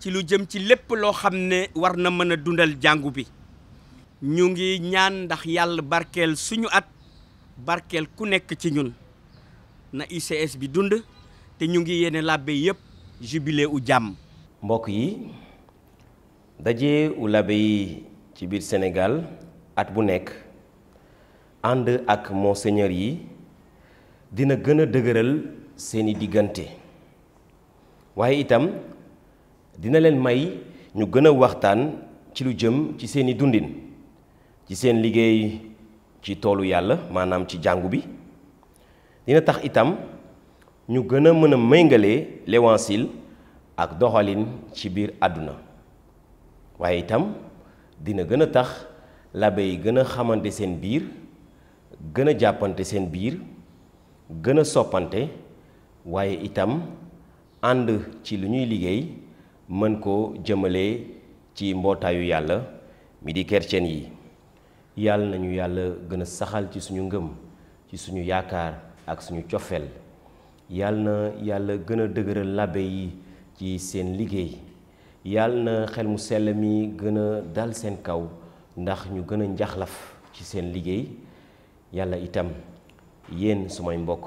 [SPEAKER 13] ci lu jëm ci lépp loo xam ne war na mën a dundal jàngu bi. ñu ngi ñaan ndax yàlla barkeel suñu at barkeel ku nekk ci ñun na UCS bi dund te ñu ngi yéene labbe yépp jubilé u jàmm.
[SPEAKER 3] mbokk yi daje u labbe yi ci biir Sénégal at bu nekk ànd ak monseigneur yi dina gën a dëgëral seeni diggante waaye itam dina leen may ñu gën a waxtaan ci lu jëm ci seeni dundin ci seen liggéey ci toolu yàlla maanaam ci jàngu bi dina tax itam ñu gën a mën a méngale l'évangile ak doxalin ci biir àdduna waaye itam dina gën a tax labbe yi gën a xamante seen biir gën a jàppante seen biir gën a soppante waaye itam ànd ci lu ñuy liggéey mën ko jëmale ci mbootaayu yàlla mi di chrétien yi yàlla nañu yàlla gën a saxal ci suñu ngëm ci suñu yaakaar ak suñu cofeel yàlla na yàlla gën a dëgëral labbe yi ci seen liggéey yàlla na xel mu sell mi gën a dal seen kaw ndax ñu gën a njaxlaf ci seen liggéey yàlla itam yéen sumay mbokk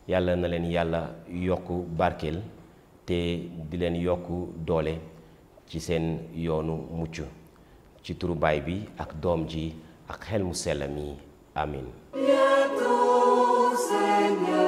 [SPEAKER 3] yàlla na leen yàlla yokk barkeel te di leen yokk doole ci seen yoonu mucc ci turu baay bi ak doom ji ak xel mu sell mi amin.
[SPEAKER 2] Bientôt, Seigneur.